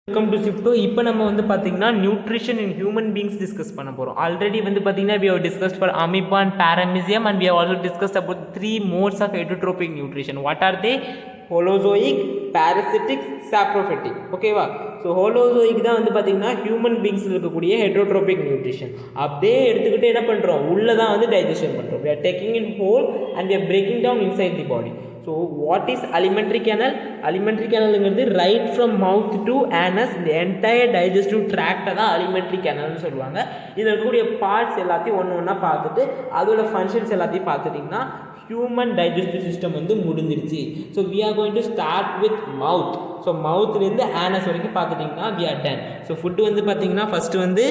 Welcome to shift. இப்போ நம்ம வந்து பார்த்தீங்கன்னா nutrition in human beings discuss பண்ண போகிறோம். ஆல்ரெடி வந்து பார்த்தீங்கன்னா we have discussed for amoeba and paramecium and we have also discussed about three modes of heterotrophic nutrition. What are they? Holozoic, parasitic, saprophytic. ஓகேவா? So holozoic தான் வந்து பார்த்தீங்கன்னா human பீங்ஸில் இருக்கக்கூடிய heterotrophic nutrition. அப்படியே எடுத்துக்கிட்டு என்ன பண்ணுறோம், உள்ளே தான் வந்து டைஜஷன் பண்ணுறோம். we are taking in whole and we are breaking down inside the body. So what is alimentary canal? alimentary canalங்கிறது right from mouth to anus, இந்த என்டையர் டைஜஸ்டிவ் ட்ராக்டை தான் alimentary canalனு சொல்லுவாங்க. இதில் இருக்கக்கூடிய பார்ட்ஸ் எல்லாத்தையும் ஒன்று ஒன்றா பார்த்துட்டு அதோட ஃபங்க்ஷன்ஸ் எல்லாத்தையும் பார்த்துட்டிங்கன்னா ஹியூமன் டைஜஸ்டிவ் சிஸ்டம் வந்து முடிஞ்சிருச்சு. So we are going to start with mouth. So மவுத்லேருந்து ஆனஸ் வரைக்கும் பார்த்துட்டிங்கன்னா we are done. So food வந்து பார்த்திங்கன்னா ஃபஸ்ட்டு வந்து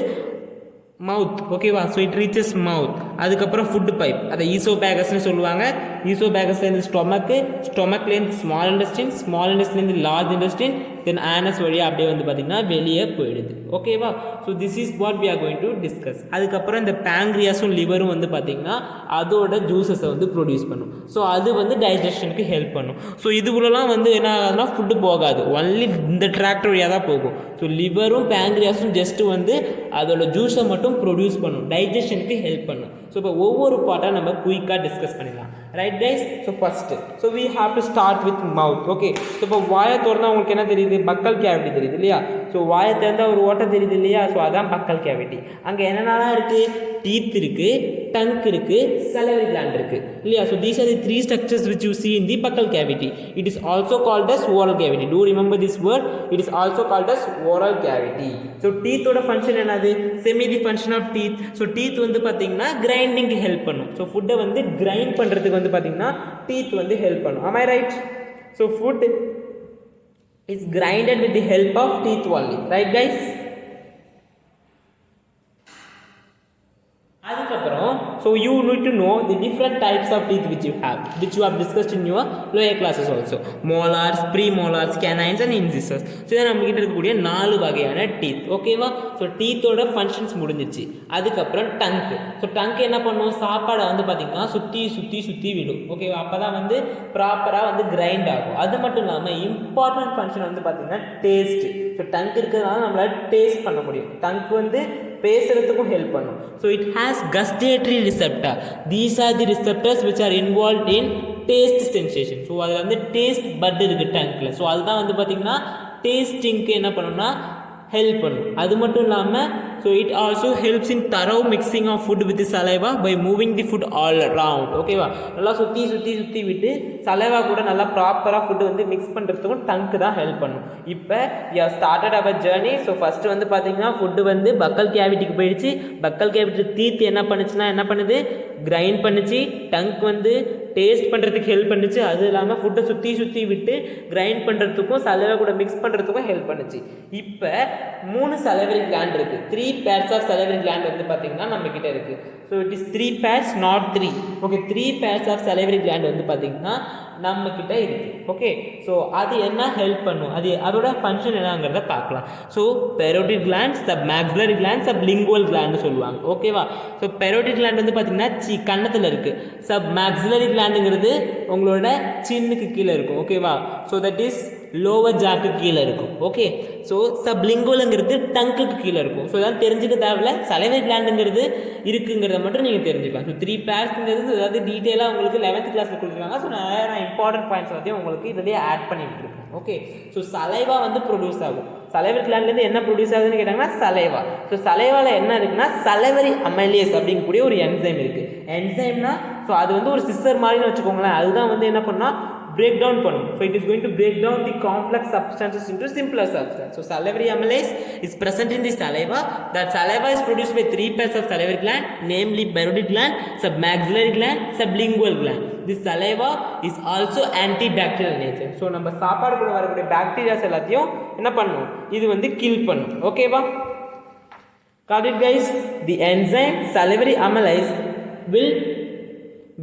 மவுத். ஓகேவா? So it reaches mouth. அதுக்கப்புறம் ஃபுட்டு பைப், அதை ஈசோபேகஸ்ன்னு சொல்லுவாங்க. ஈசோபேகஸ்லேருந்து ஸ்டொமக்கு, ஸ்டொமக்லேருந்து ஸ்மால் இன்டெஸ்டின், ஸ்மால் இன்டெஸ்டின்லேருந்து லார்ஜ் இன்டெஸ்டின், தென் ஆனஸ் வழியாக அப்படியே வந்து பார்த்திங்கன்னா வெளியே போயிடுது. ஓகேவா? So this is what we are going to discuss. அதுக்கப்புறம் இந்த பேங்க்ரியாஸும் லிவரும் வந்து பார்த்திங்கன்னா அதோட ஜூஸஸை வந்து ப்ரொடியூஸ் பண்ணும். ஸோ அது வந்து டைஜஷனுக்கு ஹெல்ப் பண்ணும். ஸோ இதுக்குள்ளலாம் வந்து என்ன ஆகுதுன்னா ஃபுட்டு போகாது, ஒன்லி இந்த ட்ராக்டர் வழியாக தான் போகும். ஸோ லிவரும் பேங்க்ரியாஸும் ஜஸ்ட்டு வந்து அதோட ஜூஸை மட்டும் ப்ரொடியூஸ் பண்ணும், டைஜஷனுக்கு ஹெல்ப் பண்ணும். ஸோ இப்போ ஒவ்வொரு பார்ட்டாக நம்ம குயிக்காக டிஸ்கஸ் பண்ணிடலாம். Right guys? So first so we have to start with mouth. Okay, so இப்போ வாயை திறந்தா உங்களுக்கு என்ன தெரியுது? பக்கல் கேவிட்டி தெரியுது இல்லையா? ஸோ வாயை திறந்தா ஒரு ஓட்டை தெரியுது இல்லையா? ஸோ அதான் பக்கல் கேவிட்டி. அங்கே என்னென்னலாம் இருக்குது? டீத் இருக்குது, டங்க் இருக்குது, salivary gland இருக்குது இல்லையா? So these are the three structures which you see in the buccal cavity. It is also called as oral cavity. Do remember this word? It is also called as oral cavity. So டீத்தோட function என்னது? செமி the function of teeth. So teeth வந்து பார்த்தீங்கன்னா கிரைண்டிங்க்கு help பண்ணும். So ஃபுட்டை வந்து grind பண்ணுறதுக்கு வந்து பார்த்தீங்கன்னா டீத் வந்து ஹெல்ப் பண்ணும். Am I right? So food is grinded with the help of teeth only. Right guys? அதுக்கப்புறம் so you need to know the different types of teeth which you have discussed in your lower classes also. Molars, pre molars, canines and incisors. So இதை நம்மகிட்ட இருக்கக்கூடிய 4 வகையான teeth. ஓகேவா? So டீத்தோட functions முடிஞ்சிச்சு. அதுக்கப்புறம் tongue. So tongue என்ன பண்ணும்? சாப்பாடை வந்து பார்த்திங்கன்னா சுற்றி விடும். ஓகேவா? அப்போ தான் வந்து ப்ராப்பராக வந்து கிரைண்ட் ஆகும். அது மட்டும் இல்லாமல் இம்பார்ட்டன்ட் ஃபங்க்ஷன் வந்து பார்த்திங்கன்னா டேஸ்ட். ஸோ டங்க் இருக்கிறதுனால நம்மளால் டேஸ்ட் பண்ண முடியும். டங்க் வந்து பேசுறதுக்கும் ஹெல்ப் பண்ணும். So it has gustatory receptor. These are the receptors which are involve in taste sensation. So அதில் வந்து டேஸ்ட் பட் இருக்குது டங்கில். ஸோ அதுதான் வந்து பார்த்திங்கன்னா டேஸ்டிங்க்கு என்ன பண்ணுன்னா ஹெல்ப் பண்ணும். அது மட்டும் இல்லாமல் so it also helps in thorough mixing of food with saliva by moving the food all around. ஓகேவா? நல்லா சுற்றி விட்டு சலைவா கூட நல்லா ப்ராப்பராக ஃபுட்டு வந்து மிக்ஸ் பண்ணுறதுக்கும் டங்க்கு தான் ஹெல்ப் பண்ணும். இப்போ we have started our journey. So first வந்து பார்த்தீங்கன்னா ஃபுட்டு வந்து பக்கல் கேவிட்டிக்கு போயிடுச்சு. பக்கல் கேவிட்டி டீத் என்ன பண்ணுது? கிரைண்ட் பண்ணுச்சு. டங்க் வந்து டேஸ்ட் பண்ணுறதுக்கு ஹெல்ப் பண்ணுச்சு. அது இல்லாமல் ஃபுட்டை சுற்றி விட்டு கிரைண்ட் பண்ணுறதுக்கும் சலைவா கூட மிக்ஸ் பண்ணுறதுக்கும் ஹெல்ப் பண்ணுச்சு. இப்போ 3 salivary gland இருக்குது. 3 pairs of salivary gland வந்து பார்த்தீங்கன்னா நம்மக்கிட்ட இருக்குது. So it is 3 pairs not 3. Okay, 3 pairs of salivary gland வந்து பார்த்தீங்கன்னா நம்மக்கிட்ட இருக்குது. ஓகே, ஸோ அது என்ன ஹெல்ப் பண்ணும், அதோட ஃபங்க்ஷன் என்னங்கிறத பார்க்கலாம். So parotid gland, submaxillary gland, sublingual gland சொல்லுவாங்க. ஓகேவா? ஸோ parotid gland வந்து பார்த்தீங்கன்னா கன்னத்தில் இருக்குது. submaxillary glandங்கிறது உங்களோட சின்னுக்கு கீழே இருக்கும். ஓகேவா? So that is lower jack கீழே இருக்கும். ஓகே, ஸோ சப்லிங்குவலுங்கிறது டங்குக்கு கீழே இருக்கும். ஸோ இதெல்லாம் தெரிஞ்சுக்க தேவையில்ல. சலைவரி கிளாண்டுங்கிறது இருக்குங்கிறத மட்டும் நீங்கள் தெரிஞ்சுக்கலாம். ஸோ 3 பேர்ஸ்ங்கிறது அதாவது டீட்டெயிலாக உங்களுக்கு 11th கிளாஸில் கொடுத்துருக்காங்க. ஸோ நான் இம்பார்ட்டன்ட் பாயிண்ட்ஸ் எல்லாத்தையும் உங்களுக்கு இதிலேயே ஆட் பண்ணிட்டு இருக்கேன். ஓகே, ஸோ சலைவா வந்து ப்ரொடியூஸ் ஆகும். சலைவரி கிளாண்ட்லேருந்து என்ன ப்ரொடியூஸ் ஆகுதுன்னு கேட்டாங்கன்னா சலைவா. ஸோ சலைவாவில் என்ன இருக்குன்னா சலைவரி அமைலேஸ் அப்படிங்கக்கூடிய ஒரு என்சைம் இருக்குது. என்சைம்னா ஸோ அது வந்து ஒரு சிஸ்டர் மாதிரின்னு வச்சுக்கோங்களேன். அதுதான் வந்து என்ன பண்ணால் break down பண்ணும். So it is going to break down the complex substances into simpler substance. So salivary amylase is present in the saliva. That saliva is produced by 3 pairs of salivary gland, namely parotid gland, submaxillary gland, sublingual gland. This saliva is also antibacterial nature. So நம்ம சாப்பாடு கூட வரக்கூடிய bacterias எல்லாத்தையும் என்ன பண்ணும்? இது வந்து kill பண்ணும். ஓகேவா? Got it guys? The enzyme salivary amylase will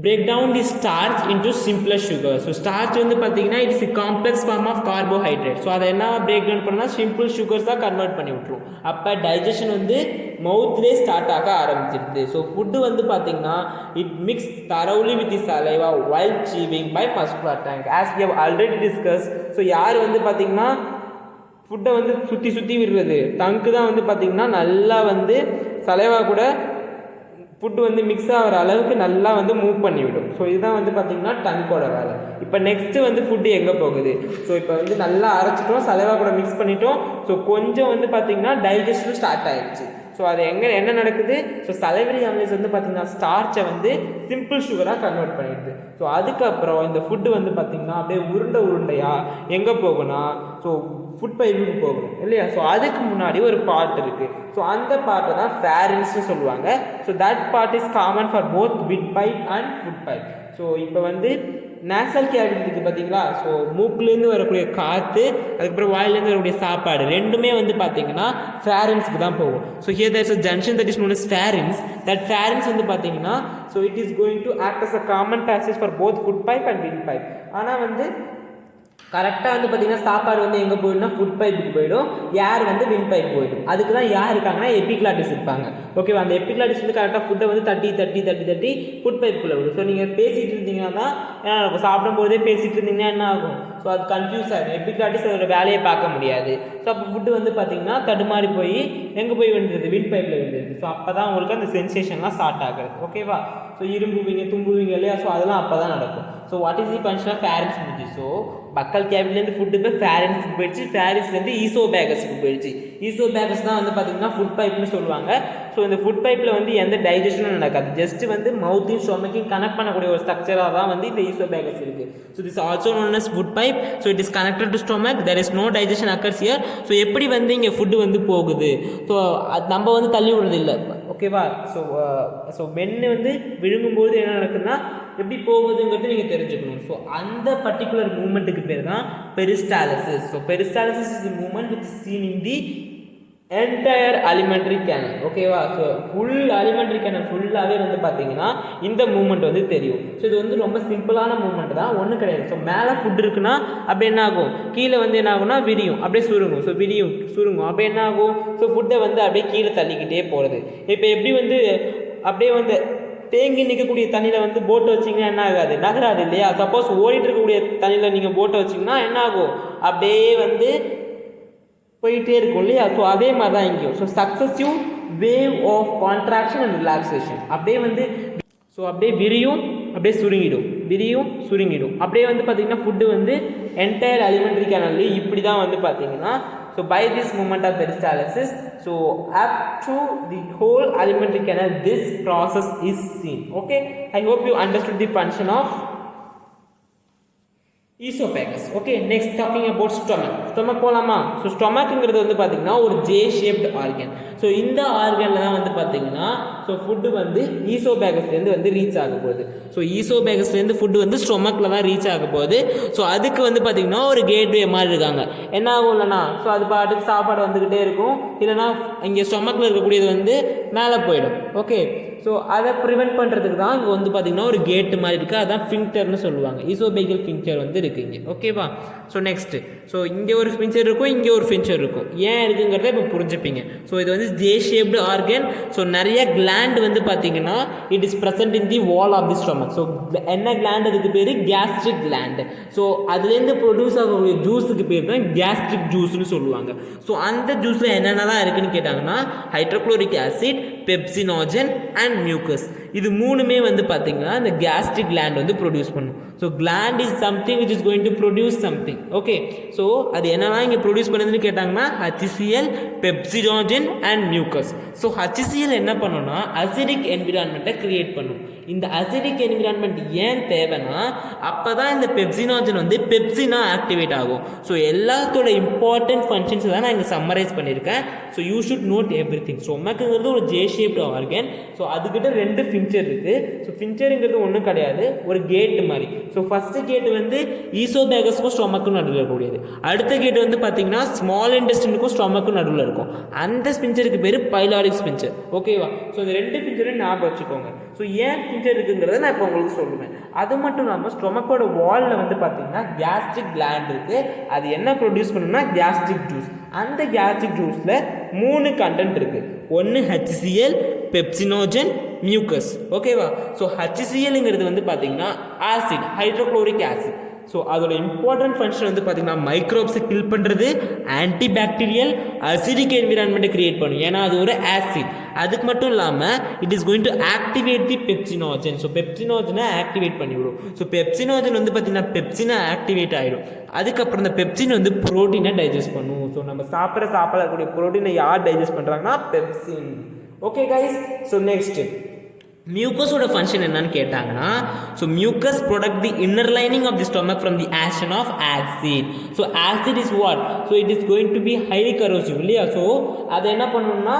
break down the starch into simpler sugar. So starch வந்து பார்த்தீங்கன்னா it is a complex form of carbohydrate. So அதை என்ன break down பண்ணால் சிம்பிள் சுகர்ஸாக கன்வெர்ட் பண்ணி விட்ரும். அப்போ டைஜஷன் வந்து மவுத்லேயே ஸ்டார்ட் ஆக ஆரம்பிச்சிருது. ஸோ ஃபுட்டு வந்து பார்த்தீங்கன்னா it mix thoroughly with the saliva while chewing by muscular tongue. As we have already discuss. So யார் வந்து பார்த்தீங்கன்னா ஃபுட்டை வந்து சுற்றி சுற்றி விடுறது. டங்க்கு தான் வந்து பார்த்திங்கன்னா நல்லா வந்து சலைவா கூட ஃபுட்டு வந்து மிக்ஸ் ஆகிற அளவுக்கு நல்லா வந்து மூவ் பண்ணிவிடும். ஸோ இதுதான் வந்து பார்த்திங்கன்னா டங்கோட வேலை. இப்போ நெக்ஸ்ட்டு வந்து ஃபுட்டு எங்கே போகுது? ஸோ இப்போ வந்து நல்லா அரைச்சிட்டோம், சலைவா கூட மிக்ஸ் பண்ணிட்டோம். ஸோ கொஞ்சம் வந்து பார்த்திங்கன்னா டைஜஷனும் ஸ்டார்ட் ஆகிடுச்சு. ஸோ அது என்ன நடக்குது? ஸோ சலைவரி அமிலேஸ் வந்து பார்த்திங்கன்னா ஸ்டார்ச்சை வந்து சிம்பிள் சுகராக கன்வெர்ட் பண்ணிடுது. ஸோ அதுக்கப்புறம் இந்த ஃபுட்டு வந்து பார்த்திங்கன்னா அப்படியே உருண்டையாக எங்கே போகும்னா ஸோ ஃபுட் பைப்புக்கு போகணும் இல்லையா? ஸோ அதுக்கு முன்னாடி ஒரு பார்ட் இருக்குது. ஸோ அந்த பார்ட்டை தான் ஃபேரிங்ஸ்னு சொல்லுவாங்க. So that part is common for both wind pipe and food pipe. So இப்போ வந்து நேசல் கேவிட்டி இருக்குது பார்த்தீங்களா? ஸோ மூக்குலேருந்து வரக்கூடிய காற்று, அதுக்கப்புறம் வாயிலேருந்து வரக்கூடிய சாப்பாடு ரெண்டுமே வந்து பார்த்தீங்கன்னா ஃபேரிங்ஸ்க்கு தான் போகும். So here there is a junction that is known as pharynx. that pharynx வந்து பார்த்தீங்கன்னா so it is going to act as a common passage for both food pipe and wind pipe. ஆனால் வந்து கரெக்டாக வந்து பார்த்திங்கன்னா சாப்பாடு வந்து எங்கே போயிடும்னா ஃபுட் பைப்புக்கு போயிடும், ஏர் வந்து விண்ட் பைப் போயிடும். அதுக்கு தான் யார் இருக்காங்கன்னா எபிக்ளாட்டிஸ் இருப்பாங்க. ஓகேவா? அந்த எபிக்ளாட்டிஸ் வந்து கரெக்டாக ஃபுட்டை வந்து தட்டி ஃபுட் பைப்புக்குள்ளே விடும். ஸோ நீங்கள் பேசிகிட்டு இருந்தீங்கன்னா தான் என்ன இருக்கும்? சாப்பிடும்போதே பேசிகிட்டு இருந்தீங்கன்னா என்ன ஆகும்? ஸோ அது கன்ஃபியூஸ் ஆகும். எபிக்ளாட்டிஸ் அதோட வேலையை பார்க்க முடியாது. ஸோ அப்போ ஃபுட்டு வந்து பார்த்திங்கன்னா தடுமாறி போய் எங்கே போய் விழுந்துருது? விண்ட் பைப்பில் விழுந்துருது. ஸோ அப்போ தான் உங்களுக்கு அந்த சென்சேஷன்லாம் ஸ்டார்ட் ஆகுது. ஓகேவா? ஸோ இரும்புவீங்க, தும்புவீங்க இல்லையா? ஸோ அதெல்லாம் அப்போ தான் நடக்கும். So what is the function of pharynx முடிஞ்சு? ஸோ பக்கல் கேவிலேருந்து ஃபுட்டு போய் ஃபேரிங்ஸுக்கு போயிடுச்சு, ஃபேரிங்ஸ்லேருந்து ஈசோபேகஸுக்கு போயிடுச்சு. ஈசோபேகஸ் தான் வந்து பார்த்திங்கன்னா ஃபுட் பைப்னு சொல்லுவாங்க. ஸோ இந்த ஃபுட் பைப்பில் வந்து எந்த டைஜஷனும் நடக்காது. ஜஸ்ட் வந்து மவுத்தையும் ஸ்டொமக்கையும் கனெக்ட் பண்ணக்கூடிய ஒரு ஸ்ட்ரக்சராக தான் வந்து இந்த ஈசோபேகஸ் இருக்குது. So this also known as food pipe. So it is connected to stomach. There is no digestion occurs here. So எப்படி வந்து இங்கே ஃபுட்டு வந்து போகுது? ஸோ அது நம்ம வந்து தள்ளி விடுறது இல்லை. ஓகேவா? ஸோ மென்று வந்து விழுங்கும்போது என்ன நடக்குதுன்னா எப்படி போகுதுங்கிறது நீங்கள் தெரிஞ்சுக்கணும். ஸோ அந்த பர்டிகுலர் மூமெண்ட்டுக்கு பேர் தான் peristalsis. So peristalsis is the movement which is seen in the entire alimentary canal. ஓகேவா? ஸோ ஃபுல் அலிமெண்ட்ரி கேனல் ஃபுல்லாகவே வந்து பார்த்தீங்கன்னா இந்த மூமெண்ட் வந்து தெரியும். ஸோ இது வந்து ரொம்ப சிம்பிளான மூமெண்ட் தான், ஒன்றும் கிடையாது. ஸோ மேலே ஃபுட் இருக்குன்னா அப்படி என்ன ஆகும்? கீழே வந்து என்ன ஆகும்னா விரியும், அப்படியே சுருங்கும். ஸோ விரியும் சுருங்கும், அப்படியே என்ன ஆகும்? ஸோ ஃபுட்டை வந்து அப்படியே கீழே தள்ளிக்கிட்டே போகிறது. இப்போ எப்படி வந்து அப்படியே வந்து தேங்கி நிற்கக்கூடிய தண்ணியில் வந்து போட்டை வச்சிங்கன்னா என்ன ஆகாது? நகராது இல்லையா? சப்போஸ் ஓடிட்டு இருக்கக்கூடிய தண்ணியில் நீங்கள் போட்டை வச்சிங்கன்னா என்ன ஆகும்? அப்படியே வந்து போயிட்டே இருக்கும் இல்லையா? ஸோ அதே மாதிரி தான் இங்கேயும். So successive wave of contraction and relaxation. அப்படியே வந்து ஸோ அப்படியே விரியும், அப்படியே சுருங்கிடும், விரியும் சுருங்கிடும். அப்படியே வந்து பார்த்திங்கன்னா ஃபுட்டு வந்து என்டையர் அலிமெண்ட்ரி கேனல்லையும் இப்படி தான் வந்து பார்த்திங்கன்னா so by this movement of peristalsis, so up to the whole alimentary canal this process is seen. Okay, I hope you understood the function of oesophagus. Okay, next talking about stomach போகலாமா? So ஸ்டொமக்குங்கிறது வந்து பார்த்திங்கன்னா ஒரு J shaped organ. So இந்த ஆர்கனில் தான் வந்து பார்த்திங்கன்னா so food வந்து ஈசோபேகஸ்லேருந்து வந்து ரீச் ஆக போகுது. ஸோ ஈசோபேகஸ்லேருந்து ஃபுட்டு வந்து ஸ்டொமக்கில் தான் ரீச் ஆக போகுது. ஸோ அதுக்கு வந்து பார்த்திங்கன்னா ஒரு கேட்வே மாதிரி இருக்காங்க. என்ன ஆகும் இல்லைனா ஸோ அது பாட்டுக்கு சாப்பாடு வந்துக்கிட்டே இருக்கும், இல்லைனா இங்கே ஸ்டொமக்கில் இருக்கக்கூடியது வந்து மேலே போயிடும். ஓகே, ஸோ அதை ப்ரிவெண்ட் பண்ணுறதுக்கு தான் இங்கே வந்து பார்த்திங்கன்னா ஒரு கேட்டு மாதிரி இருக்குது, அதுதான் ஃபிங்டர்னு சொல்லுவாங்க. ஈசோபேகல் ஃபிங்டர் வந்து இருக்குது இங்கே. ஓகேவா? ஸோ நெக்ஸ்ட்டு ஸோ இங்கே ஒரு ஃபிங்டர் இருக்கும், இங்கே ஒரு ஃபிங்டர் இருக்கும். ஏன் இருக்குங்கிறத இப்போ புரிஞ்சுப்பீங்க. ஸோ இது வந்து ஜே ஷேப்டு ஆர்கன். ஸோ நிறைய கிளாண்ட் வந்து பார்த்திங்கன்னா it is present in the wall of the stomach. So என்ன கிளாண்ட்? அதுக்கு பேர் கேஸ்ட்ரிக் கிளாண்ட். ஸோ அதுலேருந்து ப்ரொடியூஸ் ஆகக்கூடிய ஜூஸுக்கு பேர் தான் கேஸ்ட்ரிக் ஜூஸ்னு சொல்லுவாங்க. ஸோ அந்த ஜூஸில் என்னென்னலாம் இருக்குதுன்னு கேட்டாங்கன்னா hydrochloric acid, pepsinogen and mucus. இது மூணுமே வந்து பார்த்திங்கன்னா இந்த கேஸ்ட்ரிக் கிளாண்ட் வந்து ப்ரொடியூஸ் பண்ணும். So gland is something which is going to produce something. Okay, so அது என்னெல்லாம் இங்கே ப்ரொடியூஸ் பண்ணுதுன்னு கேட்டாங்கன்னா HCl, pepsinogen and mucus. So HCl என்ன பண்ணுன்னா அசிடிக் என்விரான்மெண்ட்டை க்ரியேட் பண்ணும். இந்த அசிடிக் என்விரான்மெண்ட் ஏன் தேவைன்னா அப்போ தான் இந்த பெப்சினோஜன் வந்து பெப்சினாக ஆக்டிவேட் ஆகும். ஸோ எல்லாத்தோட இம்பார்ட்டன்ட் ஃபங்க்ஷன்ஸ் தான் நான் இங்கே சம்மரைஸ் பண்ணியிருக்கேன். So you should note everything. ஸ்டொமக்குங்கிறது ஒரு ஜே ஷேப்டு ஆர்கன். ஸோ அதுக்கிட்ட 2 ஃபிங்சர் இருக்குது. ஸோ ஃபிங்சருங்கிறது ஒன்றும் கிடையாது, ஒரு கேட்டு மாதிரி. ஸோ ஃபஸ்ட்டு கேட்டு வந்து ஈசோபேகஸ்க்கும் ஸ்டொமக்கும் நடுவில் இருக்கக்கூடியது. அடுத்த கேட்டு வந்து பார்த்திங்கன்னா ஸ்மால் இன்டெஸ்டினுக்கும் ஸ்டொமக்கும் நடுவில் இருக்கும். அந்த ஸ்பிஞ்சருக்கு பேர் பைலாரிக் ஸ்பிஞ்சர். ஓகேவா? ஸோ இந்த 2 ஃபிஞ்சரையும் ஞாபகம் வச்சுக்கோங்க. ஸோ ஏன் ஃபிஞ்சர் இருக்குங்கிறத நான் இப்போ உங்களுக்கு சொல்லுவேன். அது மட்டும் இல்லாமல் ஸ்டொமக்கோட வாலில் வந்து பார்த்திங்கன்னா கேஸ்ட்ரிக் கிளாண்ட் இருக்குது. அது என்ன ப்ரொடியூஸ் பண்ணுன்னா கேஸ்ட்ரிக் ஜூஸ். அந்த கேஸ்ட்ரிக் ஜூஸில் 3 கண்டென்ட் இருக்குது. ஒன்று HCl, பெப்சினோஜன், மியூக்கஸ். ஓகேவா? ஸோ HClங்கிறது வந்து பார்த்திங்கன்னா ஆசிட், ஹைட்ரோக்ளோரிக் ஆசிட். ஸோ அதோட இம்பார்ட்டன்ட் ஃபங்க்ஷன் வந்து பார்த்திங்கன்னா மைக்ரோப்ஸை கில் பண்ணுறது, ஆன்டிபாக்டீரியல், அசிடிக் என்விரான்மெண்ட்டை க்ரியேட் பண்ணும். ஏன்னா அது ஒரு ஆசிட். அதுக்கு மட்டும் இல்லாமல் it is going to activate the pepsinogen. So பெப்சினோஜனை ஆக்டிவேட் பண்ணிவிடும். ஸோ பெப்சினோஜன் வந்து பார்த்திங்கன்னா பெப்சினை ஆக்டிவேட் ஆகிடும். அதுக்கப்புறம் இந்த பெப்சின் வந்து ப்ரோட்டீனை டைஜஸ்ட் பண்ணும். ஸோ நம்ம சாப்பிடக்கூடிய ப்ரோட்டீனை யார் டைஜஸ்ட் பண்ணுறாங்கன்னா pepsin. Okay guys, so next மியூக்கஸோட ஃபங்க்ஷன் என்னன்னு கேட்டாங்கன்னா, so mucus protect the inner lining of the stomach from the action of acid. So acid is what? So it is going to be highly corrosive இல்லையா? So அதை என்ன பண்ணணும்னா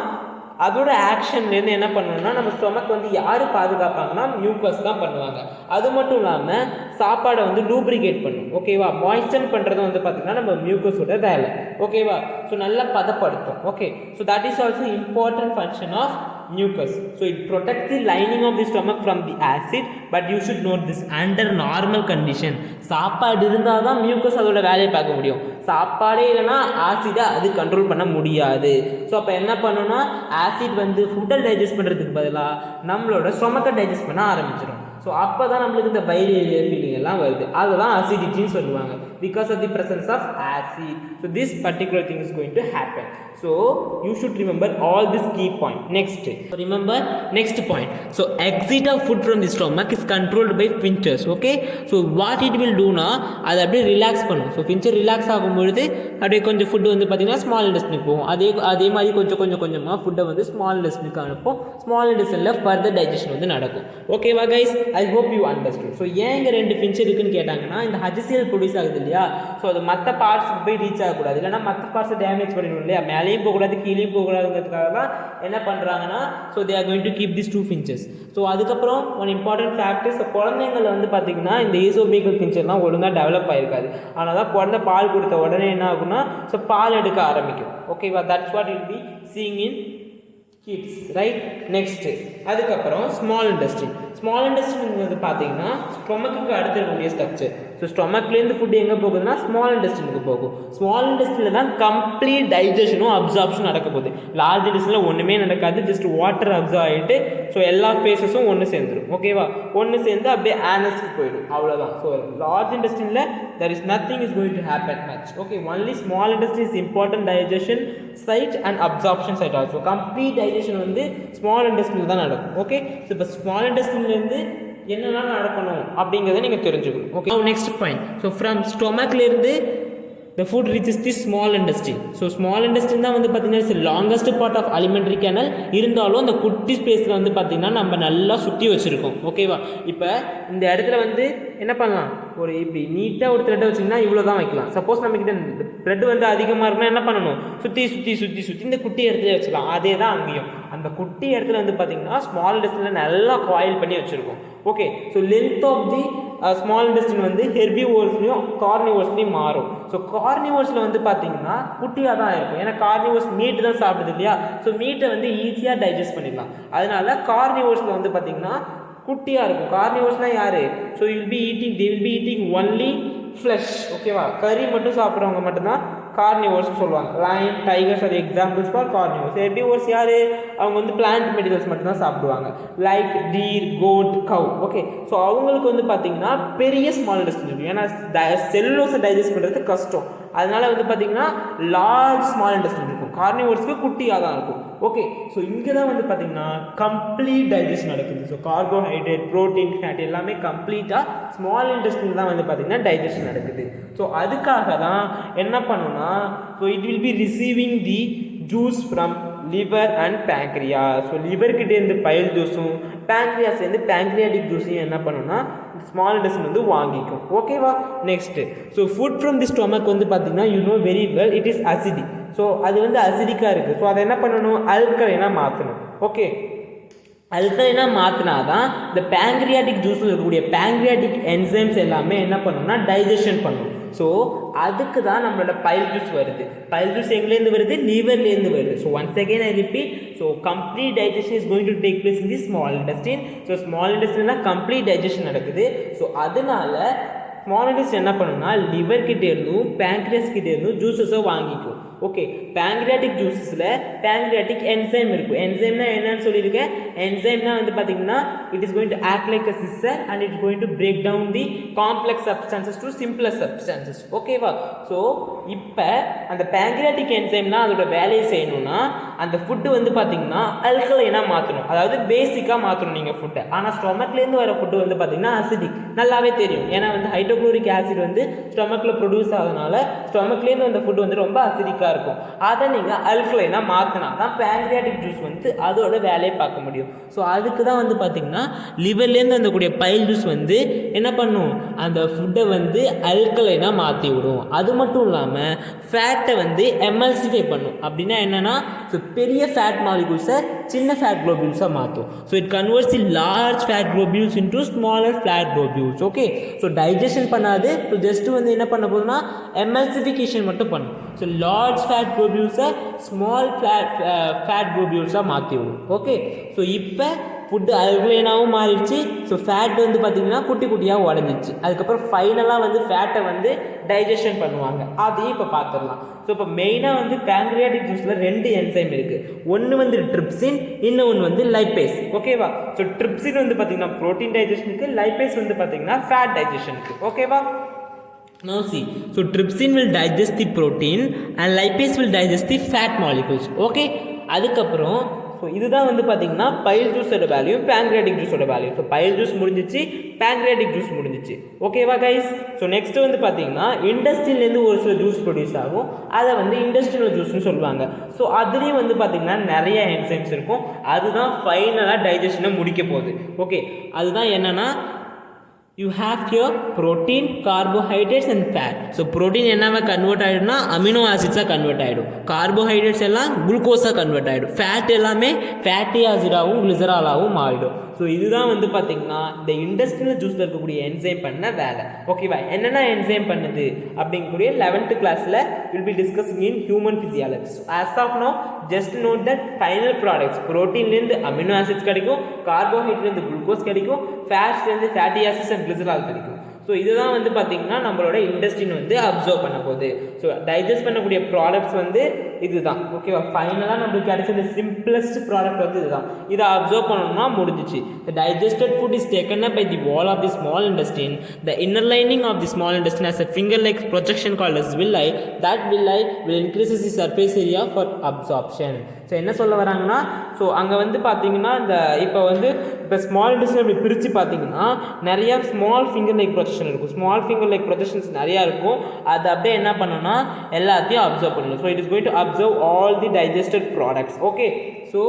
அதோட ஆக்ஷன்லேருந்து என்ன பண்ணணும்னா நம்ம ஸ்டொமக் வந்து யார் பாதுகாப்பாங்கன்னா மியூக்கஸ் தான் பண்ணுவாங்க. அது மட்டும் இல்லாமல் சாப்பாடை வந்து லூப்ரிகேட் பண்ணும். ஓகேவா? மாய்ஸ்டன் பண்ணுறது வந்து பார்த்திங்கன்னா நம்ம மியூக்கஸோட வேலை. ஓகேவா? ஸோ நல்லா பதப்படுத்தும். Okay, so that is also important function of mucus. So it protects the lining of the stomach from the acid, but you should note this under normal condition. சாப்பாடு இருந்தால் தான் மியூக்கஸ் அதோட வேலையை பார்க்க முடியும். சாப்பாடே இல்லைன்னா ஆசிடை அது கண்ட்ரோல் பண்ண முடியாது. ஸோ அப்போ என்ன பண்ணணும்னா ஆசிட் வந்து ஃபுட்டை டைஜஸ்ட் பண்ணுறதுக்கு பதிலாக நம்மளோட ஸ்டொமக்கை டைஜஸ்ட் பண்ண ஆரம்பிச்சிடும். ஸோ அப்போ தான் நம்மளுக்கு இந்த பைலியரியா ஃபீலிங் எல்லாம் வருது. அதுதான் அசிடிட்டின்னு சொல்லுவாங்க, because of the presence of acid. So this particular thing is going to happen. So you should remember all this key point. Next remember next point. So exit of food from the stomach is controlled by sphincters. Okay, so what it will டூனா அதை அப்படியே relax பண்ணும். So pincher relax ஆகும்பொழுது அப்படியே கொஞ்சம் food வந்து பார்த்திங்கன்னா small இன்டெஸ்டினுக்கு போகும். அதே மாதிரி கொஞ்சமாக ஃபுட்டை வந்து ஸ்மால் இன்டெஸ்டினுக்கு அனுப்பும். ஸ்மால் இன்டெஸ்டினில் ஃபர்தர் டைஜஷன் வந்து நடக்கும். ஓகேவா guys? I hope you understood. So ஏன் இங்கே 2 பிஞ்சர் இருக்குன்னு கேட்டாங்கன்னா, இந்த HCl ப்ரொடியூஸ் ஆகுது இல்லையா? ஸோ அது மற்ற பார்ட்ஸுக்கு போய் ரீச் ஆகக்கூடாது, இல்லைனா மற்ற பார்ட்ஸை டேமேஜ் பண்ணிடணும் இல்லையா? மேலேயும் போகக்கூடாது கீழேயும் போகக்கூடாதுங்கிறதுக்காக தான் என்ன பண்ணுறாங்கன்னா, so they are going to keep this 2 finches. So அதுக்கப்புறம் ஒன் இம்பார்ட்டன்ட் ஃபேக்டர், ஸோ குழந்தைங்களை வந்து பார்த்திங்கன்னா இந்த ஈசோமீகல் பிஞ்சர்லாம் ஒழுங்காக டெவலப் ஆகிருக்காது. ஆனால் தான் குழந்தை பால் கொடுத்த உடனே என்ன ஆகும்னா ஸோ பால் எடுக்க ஆரம்பிக்கும். ஓகேவா? That's what will be seeing in kids, right? Next அதுக்கப்புறம் ஸ்மால் இன்டெஸ்டின். ஸ்மால் இன்டெஸ்டின் வந்து பார்த்தீங்கன்னா ஸ்டொமக்குக்கு அடுத்து இருக்கக்கூடிய ஸ்ட்ரக்சர். ஸோ ஸ்டொமக்லேருந்து ஃபுட் எங்கே போகுதுன்னா ஸ்மால் இன்டெஸ்டினுக்கு போகும். ஸ்மால் இன்டெஸ்டினில் தான் கம்ப்ளீட் டைஜஷனும் அப்சார்ப்ஷனும் நடக்க போகுது. லார்ஜ் இன்டெஸ்டினில் ஒன்றுமே நடக்காது, ஜஸ்ட் வாட்டர் அப்சார்ப் ஆகிட்டு ஸோ எல்லா ஃபேஸஸும் ஒன்று சேர்ந்துடும். ஓகேவா? ஒன்று சேர்ந்து அப்படியே ஆனஸ்க்கு போயிடும், அவ்வளோதான். ஸோ லார்ஜ் இன்டெஸ்டினில் there is nothing is going to happen much. Okay, only small intestine is important digestion site and absorption site also. Complete digestion வந்து small intestine தான் நடக்கும். ஓகே, ஸோ இப்போ ஸ்மால் இன்டெஸ்டின்லேருந்து என்னெல்லாம் நடக்கணும் அப்படிங்கிறத நீங்கள் தெரிஞ்சுக்கணும். Okay, next point. So from ஸ்டொமக்லேருந்து the food reaches the small intestine. So small intestine தான் வந்து பார்த்திங்கன்னா it's longest part of alimentary canal. இருந்தாலும் அந்த குட்டி ஸ்பேஸில் வந்து பார்த்திங்கன்னா நம்ம நல்லா சுற்றி வச்சுருக்கோம். ஓகேவா? இப்போ இந்த இடத்துல வந்து என்ன பண்ணலாம், ஒரு இப்படி நீட்டாக ஒரு த்ரெட்டை வச்சிங்கன்னா இவ்வளோ தான் வைக்கலாம். சப்போஸ் நம்மக்கிட்ட த்ரெட் வந்து அதிகமாக இருக்குன்னா என்ன பண்ணணும், சுற்றி இந்த குட்டி இடத்துல வச்சுக்கலாம். அதே தான் அங்கேயும் அந்த குட்டி இடத்துல வந்து பார்த்திங்கன்னா ஸ்மால் இன்டெஸ்டினில் நல்லா காயில் பண்ணி வச்சுருக்கோம். Okay, so length of the small intestine வந்து ஹெர்பிவோர்ஸ்லையும் கார்னிவோர்ஸ்லையும் மாறும். ஸோ கார்னிவோர்ஸில் வந்து பார்த்திங்கன்னா குட்டியாக தான் இருக்கும், ஏன்னா கார்னிவோர்ஸ் மீட் தான் சாப்பிடுது இல்லையா? ஸோ மீட்டை வந்து ஈஸியாக டைஜஸ்ட் பண்ணிடலாம். அதனால கார்னிவோர்ஸில் வந்து பார்த்திங்கன்னா குட்டியாக இருக்கும். கார்னிவோர்ஸ்னால் யார்? So they will be eating only flesh. ஓகேவா? கறி மட்டும் சாப்பிட்றவங்க மட்டும்தான் கார்னிவோர்ஸ்னு சொல்லுவாங்க. லயன், டைகர்ஸ் அது எக்ஸாம்பிள்ஸ் ஃபார் கார்னிவோர்ஸ். ஹெர்பிவோர்ஸ் யார்? அவங்க வந்து பிளான்ட் மெட்டீரியல்ஸ் மட்டும்தான் சாப்பிடுவாங்க, like deer, goat, cow. Okay, so அவங்களுக்கு வந்து பார்த்திங்கன்னா பெரிய ஸ்மால் இன்டெஸ்டின் இருக்கும், ஏன்னா செல்லுலோஸை டைஜஸ்ட் பண்ணுறது கஷ்டம். அதனால வந்து பார்த்திங்கன்னா லார்ஜ் ஸ்மால் இன்டெஸ்டின் இருக்கும். கார்னிவோர்ஸ்க்கு குட்டியாக தான் இருக்கும். ஓகே, ஸோ இங்கே தான் வந்து பார்த்திங்கன்னா கம்ப்ளீட் டைஜஷன் நடக்குது. ஸோ கார்போஹைட்ரேட், ப்ரோட்டீன், ஃபேட் எல்லாமே கம்ப்ளீட்டாக ஸ்மால் இன்டெஸ்டின் தான் வந்து பார்த்திங்கன்னா டைஜஷன் நடக்குது. ஸோ அதுக்காக தான் என்ன பண்ணுன்னா, so it will be receiving the juice from liver and pancreas. So லிவர்கிட்டேருந்து பைல் ஜூஸும் பேங்க்ரியாஸ்லேருந்து பேங்க்ரியாட்டிக் ஜூஸையும் என்ன பண்ணுன்னா ஸ்மால் இன்டெஸ்டின் வந்து வாங்கிக்கும். ஓகேவா? Next, so food from the stomach வந்து பார்த்திங்கன்னா you know very well it is acidic. So அது வந்து அசிடிக்காக இருக்குது. ஸோ அதை என்ன பண்ணணும், அல்கலைனாக மாற்றணும். ஓகே, அல்கலைனாக மாற்றினா தான் இந்த பேங்க்ரியாட்டிக் ஜூஸில் இருக்கக்கூடிய பேங்க்ரியாட்டிக் என்சைம்ஸ் எல்லாமே என்ன பண்ணணும்னா டைஜஷன் பண்ணும். ஸோ அதுக்கு தான் நம்மளோட பைல் ஜூஸ் வருது. பைல் ஜூஸ் எங்கேருந்து வருது? லிவர்லேருந்து வருது. So once again I repeat, so complete digestion is going to take place in the small intestine. So small இன்டெஸ்டின்லாம் கம்ப்ளீட் டைஜஷன் நடக்குது. ஸோ அதனால ஸ்மால் இன்டெஸ்டைன் என்ன பண்ணுன்னா லிவர் கிட்டே இருந்தும் பேங்க்ரியாஸ் கிட்டே இருந்தும் ஜூஸஸை வாங்கிக்கும். ஓகே, பேங்க்ரியாட்டிக் ஜூஸஸில் பேங்க்ரியாட்டிக் என்சைம் இருக்கும். என்சைம்னா என்னன்னு சொல்லியிருக்கேன். என்சைம்னா வந்து பார்த்தீங்கன்னா it is going to act like a sister and it going to break down the complex substances to simpler substances. ஓகேவா? ஸோ இப்போ அந்த பேங்க்ரியாட்டிக் என்சைம்னா அதோட வேலையை செய்யணும்னா அந்த ஃபுட்டு வந்து பார்த்தீங்கன்னா அல்கலைனாக மாற்றணும், அதாவது பேசிக்காக மாற்றணும் நீங்கள் ஃபுட்டை. ஆனால் ஸ்டொமக்லேருந்து வர ஃபுட்டு வந்து பார்த்தீங்கன்னா அசிடிக், நல்லாவே தெரியும். ஏன்னா வந்து ஹைட்ரோக்ளோரிக் ஆசிட் வந்து ஸ்டொமக்கில் ப்ரொடியூஸ் ஆகிறதுனால ஸ்டொமக்லேருந்து வந்த ஃபுட்டு வந்து ரொம்ப அசிடிக்காக இருக்கும். அதை நீங்கள் அல்கலைனாக மாற்றினா தான் பேங்க்ரியாட்டிக் ஜூஸ் வந்து அதோட வேலையை பார்க்க முடியும். ஸோ அதுக்கு தான் வந்து பார்த்திங்கன்னா லிவர்லேருந்து வந்தக்கூடிய பைல் ஜூஸ் வந்து என்ன பண்ணும், அந்த ஃபுட்டை வந்து அல்கலைனாக மாற்றி விடும். அது மட்டும் இல்லாமல் ஃபேட்டை வந்து எம்எல்சிஃபை பண்ணும். அப்படின்னா என்னென்னா, ஸோ பெரிய ஃபேட் மாலிகூல்ஸை சின்ன ஃபேட் குளோபியூல்ஸாக மாற்றும். So it converts the large fat globules into smaller fat globules. Okay, so digestion பண்ணாது, ஸோ ஜஸ்ட்டு வந்து என்ன பண்ண போகுதுன்னா எம்எல்சிஃபிகேஷன் மட்டும் பண்ணும். ஸோ லார்ஜ் ஃபேட் குளோபியூல்ஸை ஸ்மால் ஃபேட் குளோபியூல்ஸாக மாற்றி விடும். ஓகே, ஸோ இப்போ ஃபுட்டு அல்கலைனாகவும் மாறிடுச்சு. ஸோ ஃபேட் வந்து பார்த்திங்கன்னா குட்டி குட்டியாக உடஞ்சிச்சு. அதுக்கப்புறம் ஃபைனலாக வந்து ஃபேட்டை வந்து டைஜஷன் பண்ணுவாங்க. அதையும் இப்போ பார்த்துடலாம். ஸோ இப்போ மெயினாக வந்து பேங்க்ரியாட்டிக் ஜூஸில் 2 என்சைம் இருக்குது. ஒன்று வந்து ட்ரிப்சின், இன்னொன்று வந்து லைப்பேஸ். ஓகேவா? ஸோ ட்ரிப்சின் வந்து பார்த்திங்கன்னா ப்ரோட்டீன் டைஜஷனுக்கு, லைப்பேஸ் வந்து பார்த்திங்கன்னா ஃபேட் டைஜஷனுக்கு. ஓகேவா? Now see, so trypsin will digest the protein and lipase will digest the fat molecules. Okay, அதுக்கப்புறம் ஸோ இதுதான் வந்து பார்த்தீங்கன்னா பைல் ஜூஸோட வேல்யூ, பேங்க்ரியாட்டிக் ஜூஸோட வேல்யூ. ஸோ பைல் ஜூஸ் முடிஞ்சிச்சு, பேங்க்ரியாட்டிக் ஜூஸ் முடிஞ்சிச்சு. ஓகேவா கைஸ்? ஸோ நெக்ஸ்ட் வந்து பார்த்தீங்கன்னா இண்டஸ்ட்ரியிலேருந்து ஒரு சில ஜூஸ் ப்ரொடியூஸ் ஆகும், அதை வந்து இண்டஸ்ட்ரியல் ஜூஸ்னு சொல்லுவாங்க. ஸோ அதுலேயும் வந்து பார்த்தீங்கன்னா நிறைய என்சைம்ஸ் இருக்கும். அதுதான் ஃபைனலாக டைஜஷனை முடிக்க போகுது. ஓகே, அதுதான் என்னென்னா you have here protein, carbohydrates and fat. So protein என்னவா கன்வெர்ட் ஆகிடும்னா அமினோ ஆசிட்ஸாக கன்வெர்ட் ஆகிடும். கார்போஹைட்ரேட்ஸ் எல்லாம் குளுக்கோஸாக கன்வெர்ட் ஆகிடும். ஃபேட் எல்லாமே ஃபேட்டி ஆசிடாகவும் கிளிசராலாகவும் மாறிடும். ஸோ இதுதான் வந்து பார்த்திங்கன்னா இந்த இண்டஸ்ட்ரியல் ஜூஸில் இருக்கக்கூடிய என்சைம் பண்ண வேலை. ஓகேவா? என்னென்ன என்சைம் பண்ணுது அப்படிங்கக்கூடிய 11th கிளாஸில் will be discussing in human physiology. So as of now just note that final products ப்ரோட்டீன்லேருந்து அமினோ ஆசிட்ஸ் கிடைக்கும், கார்போஹைட்ரேட்லேருந்து குளுக்கோஸ் கிடைக்கும், ஃபேட்ஸ்லேருந்து ஃபேட்டி ஆசிட்ஸ் அண்ட் கிளிசரால் கிடைக்கும். ஸோ இதுதான் வந்து பார்த்திங்கன்னா நம்மளோட இண்டஸ்ட்ரின் வந்து அப்சர்வ் பண்ண போகுது. ஸோ டைஜஸ்ட் பண்ணக்கூடிய ப்ராடக்ட்ஸ் வந்து இதுதான். ஓகேவா? ஃபைனலாக நம்மளுக்கு கிடைச்ச சிம்பிளஸ்ட் ப்ராடக்ட் வந்து இதுதான். இதை அப்சர்வ் பண்ணணும்னா முடிஞ்சிச்சு. The digested food is taken up by the wall of the small intestine. The inner lining of the small intestine has a finger-like projection called as villi. That villi will increase the surface area for absorption. So என்ன சொல்ல வராங்கன்னா, so அங்கே வந்து பார்த்தீங்கன்னா இப்போ small intestine அப்படி பிரித்து பார்த்தீங்கன்னா நிறையா ஸ்மால் ஃபிங்கர் லைக் ப்ரொஜெக்ஷன் இருக்கும். ஸ்மால் ஃபிங்கர் லைக் ப்ரொஜெக்ஷன்ஸ் நிறையா இருக்கும். அது அப்படியே என்ன பண்ணணும்னா எல்லாத்தையும் அப்சர்வ் பண்ணணும். So it is going to observe all the digested products. Okay, so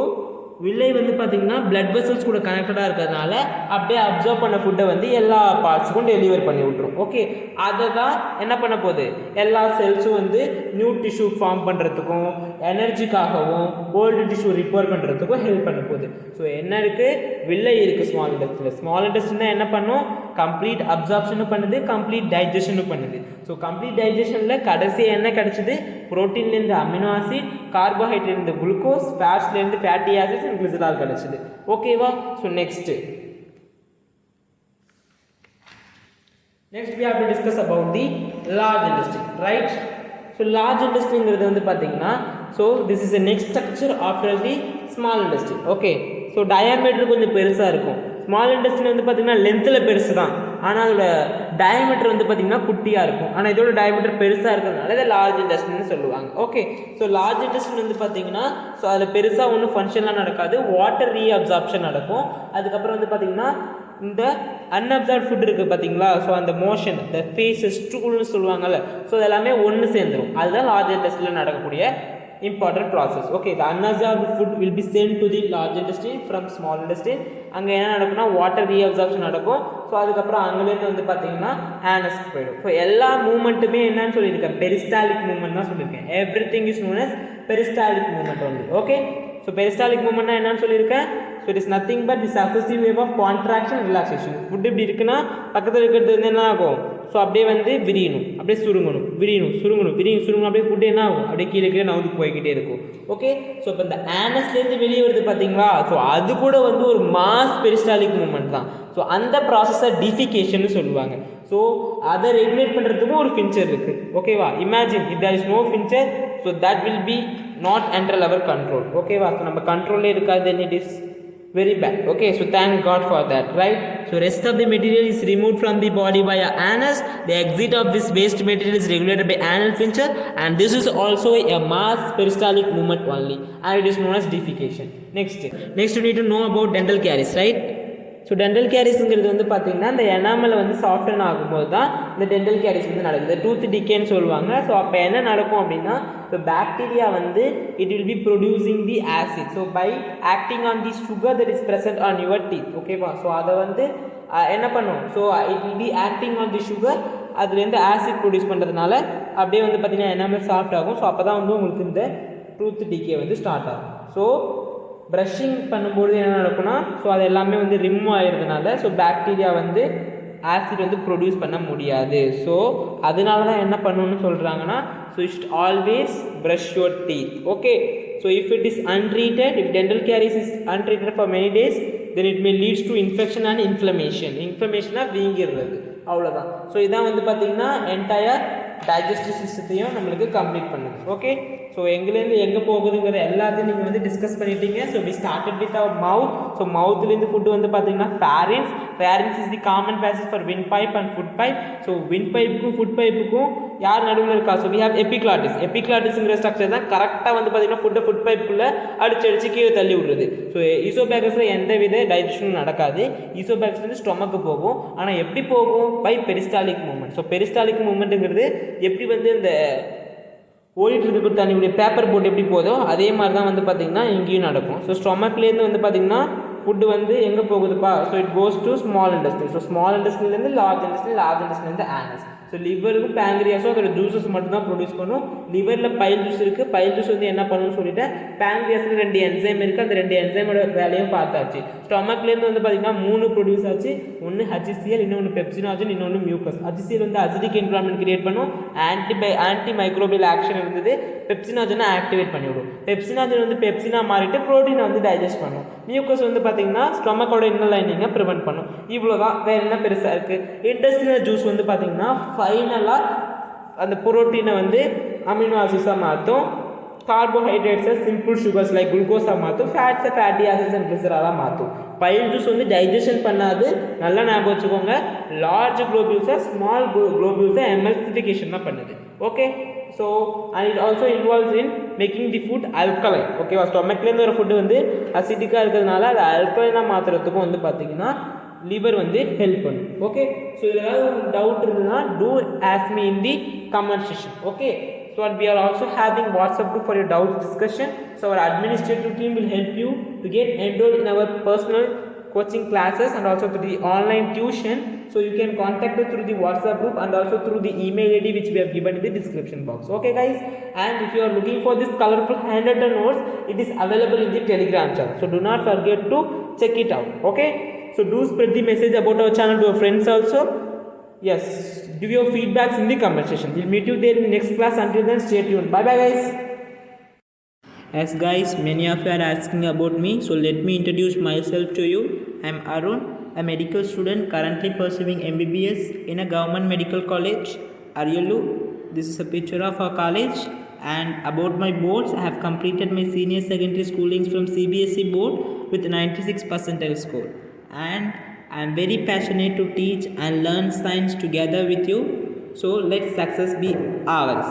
வில்லை வந்து பார்த்திங்கன்னா பிளட் வெசல்ஸ் கூட கனெக்டடாக இருக்கிறதுனால அப்படியே அப்சர்வ் பண்ண ஃபுட்டை வந்து எல்லா பார்ட்ஸுக்கும் டெலிவர் பண்ணி விட்ரும். ஓகே, அதை தான் என்ன பண்ண போகுது, எல்லா செல்ஸும் வந்து நியூ டிஷ்யூ ஃபார்ம் பண்ணுறதுக்கும் எனர்ஜிக்காகவும் ஓல்டு டிஷ்யூ ரிப்பேர் பண்ணுறதுக்கும் ஹெல்ப் பண்ண போகுது. ஸோ என்ன இருக்குது, வில்லை இருக்குது ஸ்மால் இன்டெஸ்டைனில். ஸ்மால் இன்டெஸ்டைன் என்ன பண்ணும், கம்ப்ளீட் அப்சார்ப்ஷனும் பண்ணுது, கம்ப்ளீட் டைஜஷனும் பண்ணுது. ஸோ கம்ப்ளீட் டைஜஷனில் கடைசி என்ன கிடச்சிது, ப்ரோட்டீன்லேருந்து அமினோ ஆசிட், கார்போஹைட்ரேட்லேருந்து குளுக்கோஸ், ஃபேட்ஸ்லேருந்து ஃபேட்டி ஆசிட்ஸ் அண்ட் கிளிசரால் கிடச்சிது. ஓகேவா? So next we have to discuss about the large intestine, right? So large intestine வந்து பார்த்தீங்கன்னா, so this is the next structure after the small intestine. okay, so diameter கொஞ்சம் பெருசாக இருக்கும். Small intestine வந்து பார்த்திங்கன்னா லென்த்தில் பெருசு தான், ஆனால் அதோட டயமீட்டர் வந்து பார்த்திங்கன்னா குட்டியாக இருக்கும். ஆனால் இதோட டயமீட்டர் பெருசாக இருக்கிறதுனால இதை லார்ஜ் இன்டெஸ்டைன்னு சொல்லுவாங்க. ஓகே, ஸோ லார்ஜ் இன்டெஸ்டைன் வந்து பார்த்திங்கன்னா ஸோ அதில் பெருசாக ஒன்றும் ஃபங்க்ஷன்லாம் நடக்காது, வாட்டர் ரீஅப்சார்ப்ஷன் நடக்கும். அதுக்கப்புறம் வந்து பார்த்திங்கன்னா இந்த அன்அப்சார்ப்ட் ஃபுட் இருக்குது பார்த்தீங்களா, ஸோ அந்த மோஷன், இந்த ஃபேஸஸ் ஸ்டூல்னு சொல்லுவாங்கள்ல, ஸோ அதெல்லாமே ஒன்று சேர்ந்துடும். அதுதான் லார்ஜ் இன்டெஸ்டைனில் நடக்கக்கூடிய important process. okay, the unabsorbed food will be sent to the large intestine from small intestine. அங்கே என்ன நடக்கும்னா வாட்டர் ரீஅப்சார்ப்ஷன் நடக்கும். ஸோ அதுக்கப்புறம் அங்கேருந்து வந்து பார்த்தீங்கன்னா ஆனஸ்க்கு போயிடும். ஸோ எல்லா மூமெண்ட்டுமே என்னன்னு சொல்லியிருக்கேன், பெரிஸ்டாலிக் மூமெண்ட் தான் சொல்லியிருக்கேன். Everything is known as peristaltic movement only. Okay, so peristaltic மூமெண்ட்னா என்னன்னு சொல்லியிருக்கேன். So it is nothing but the successive wave of contraction relaxation. Food இப்படி இருக்குன்னா பக்கத்தில் இருக்கிறது வந்து என்ன ஆகும், ஸோ அப்படியே வந்து விரியணும், அப்படியே சுருங்கணும், விரியணும், சுருங்கணும், விரியணும், சுருங்கணும், அப்படியே ஃபுட்டு என்ன ஆகும், அப்படியே கீழே கீழே நவுந்து போய்கிட்டே இருக்கும். ஓகே, ஸோ இப்போ இந்த ஆனஸ்லேருந்து வெளியே வருது பார்த்தீங்களா, ஸோ அது கூட வந்து ஒரு மாஸ் பெரிஸ்டாலிக் மூமெண்ட் தான். ஸோ அந்த ப்ராசஸை டிஃபிகேஷன் சொல்லுவாங்க. ஸோ அதை ரெகுலேட் பண்ணுறதுக்கும் ஒரு ஃபின்ச்சர் இருக்குது. ஓகேவா, imagine if there is no sphincter, so that will be not under our control. ஓகேவா, ஸோ நம்ம கண்ட்ரோல்லே இருக்காது, then it is very bad. Okay, so thank God for that, right? So rest of the material is removed from the body via anus. The exit of this waste material is regulated by anal sphincter, and this is also a mass peristaltic movement only, and it is known as defecation. Next you need to know about dental caries, right? So dental கேரிஸுங்கிறது வந்து பார்த்திங்கன்னா இந்த எனாமலை வந்து soften ஆகும்போது தான் இந்த dental carries வந்து நடக்குது, டூத் டிக்கேன்னு சொல்லுவாங்க. ஸோ அப்போ என்ன நடக்கும் அப்படின்னா, ஸோ பாக்டீரியா வந்து it will be producing the acid, so by acting on the sugar that is present on your teeth. ஓகேவா, ஸோ அதை வந்து என்ன பண்ணும், so it will be acting on the sugar, அதுலேருந்து ஆசிட் ப்ரொடியூஸ் பண்ணுறதுனால அப்படியே வந்து பார்த்திங்கன்னா எனாமல் சாஃப்ட் ஆகும். ஸோ அப்போ தான் வந்து உங்களுக்கு இந்த டூத் டிக்கே வந்து ஸ்டார்ட் ஆகும். ஸோ ப்ரஷிங் பண்ணும்போது என்ன நடக்கும்னா, ஸோ அது எல்லாமே வந்து ரிமூவ் ஆகிறதுனால ஸோ பாக்டீரியா வந்து ஆசிட் வந்து ப்ரொடியூஸ் பண்ண முடியாது. ஸோ அதனால தான் என்ன பண்ணணும்னு சொல்கிறாங்கன்னா, so you should always brush your teeth. Okay, so if it is untreated, if dental caries is untreated for many days, then it may leads to infection and inflammation. இன்ஃப்ளமேஷனாக வீங்கிடுறது, அவ்வளோதான். ஸோ இதான் வந்து பார்த்திங்கன்னா என்டையர் டைஜஸ்டிவ் சிஸ்டத்தையும் நம்மளுக்கு complete பண்ணுது. Okay, so எங்கேருந்து எங்கே போகுதுங்கிற எல்லாத்தையும் நீங்கள் வந்து டிஸ்கஸ் பண்ணிட்டீங்க. So we started with our mouth. So மவுத்துலேருந்து ஃபுட்டு வந்து பார்த்தீங்கன்னா pharynx. Pharynx is the common passage for wind pipe and food pipe. So wind பைப்புக்கும் ஃபுட் பைப்புக்கும் யார் நடுவில் இருக்கா, ஸோ வி ஹேவ் எபிக்ளாட்டிஸ். எபிக்ளாட்டிஸ்ங்கிற ஸ்ட்ரக்சர் தான் கரெக்டாக வந்து பார்த்தீங்கன்னா ஃபுட் பைப்புக்குள்ளே அடிச்சு கீழே தள்ளி விடுறது. ஸோ ஈசோபேகஸில் எந்த வித டைஜஷனும் நடக்காது. ஈசோபேகஸ் வந்து ஸ்டொமக்கு போகும். ஆனால் எப்படி போகும், by peristaltic movement. So peristaltic மூவ்மெண்ட்டுங்கிறது எப்படி வந்து இந்த ஓடிட்டு இருக்க தண்ணியுடைய பேப்பர் போட்டு எப்படி போதோ அதே மாதிரி தான் வந்து பார்த்திங்கன்னா இங்கேயும் நடக்கும். ஸோ ஸ்டொமக்லேருந்து வந்து பார்த்திங்கன்னா ஃபுட்டு வந்து எங்கே போகுதுப்பா, so it goes to small intestine. So small இண்டஸ்ட்ரிலேருந்து லார்ஜ் இண்டஸ்ட்ரிலேருந்து ஆனஸ். ஸோ லிவருக்கும் பேங்க்ரியாஸும் அதோட ஜூஸஸ் மட்டும் தான் ப்ரொடியூஸ் பண்ணும். லிவரில் பைல் ஜூஸ் இருக்குது. பைல் ஜூஸ் வந்து என்ன பண்ணணும்னு சொல்லிட்டு பேங்க்ரியாஸில் 2 என்சைம் இருக்குது. அந்த 2 என்சைமோட வேலையும் பார்த்தாச்சு. ஸ்டொமக்லேருந்து வந்து பார்த்திங்கன்னா 3 ப்ரொடியூஸ் ஆச்சு. ஒன்று HCl, இன்னொன்று பெப்சினாஜன், இன்னொன்று மியூக்கஸ். HCl வந்து அசிடிக் என்விரான்மெண்ட் கிரியேட் பண்ணும். ஆன்டி மைக்ரோபியல் ஆக்ஷன் இருந்தது. பெப்சினாஜனை ஆக்டிவேட் பண்ணிவிடும். பெப்சினாஜன் வந்து பெப்சினா மாறிட்டு ப்ரோட்டீனை வந்து டைஜஸ்ட் பண்ணும். மியூக்கஸ் வந்து பார்த்திங்கன்னா ஸ்டொமக்கோட இன்னர் லைனிங்கை ப்ரிவென்ட் பண்ணும். இவ்வளோ தான், வேறு என்ன பெருசாக இருக்குது. இன்டெஸ்டினல் ஜூஸ் வந்து பார்த்திங்கன்னா ஃபைனலாக அந்த புரோட்டீனை வந்து அமினோ ஆசிட்ஸாக மாற்றும். கார்போஹைட்ரேட்ஸை சிம்பிள் சுகர்ஸ் லைக் குளுக்கோஸாக மாற்றும். ஃபேட்ஸை ஃபேட்டி ஆசிட்ஸ் அண்ட் கிளிசராலாக மாற்றும். பைல் ஜூஸ் வந்து டைஜஷன் பண்ணாது, நல்லா ஞாபகம் வச்சுக்கோங்க. லார்ஜ் குளோபியூல்ஸை ஸ்மால் குளோபியூல்ஸை எமல்சிஃபிகேஷன் தான் பண்ணுது. Okay, so and it also involves in making the food alkaline. ஓகேவா, ஸ்டொமக்லேருந்து ஒரு ஃபுட்டு வந்து அசிடிக்காக இருக்கிறதுனால அது அல்கலைனாக மாற்றுறதுக்கும் வந்து பார்த்திங்கன்னா லிவர் வந்து ஹெல்ப் பண்ணும். ஓகே, ஸோ இதில் ஏதாவது டவுட் இருந்ததுன்னா do ask me in the comment section. Okay, so we are also having WhatsApp group for your doubts discussion. So our administrative team will help you to get enrolled in our personal coaching classes and also through the online tuition. So you can contact us through the WhatsApp group and also through the email ID which we have given in the description box. Okay guys, and if you are looking for this colorful handwritten notes, it is available in the Telegram channel. So do not forget to check it out. Okay, so do spread the message about our channel to your friends also. Yes, give your feedbacks in the comment section. We'll meet you there in the next class. Until then, stay tuned. Bye bye guys. As guys, many of you are asking about me, so let me introduce myself to you. I am Arun, a medical student currently pursuing MBBS in a government medical college, Ariyallu. This is a picture of our college. And about my boards, I have completed my senior secondary schoolings from CBSE board with 96 percentile score. And I am very passionate to teach and learn science together with you. So let success be ours.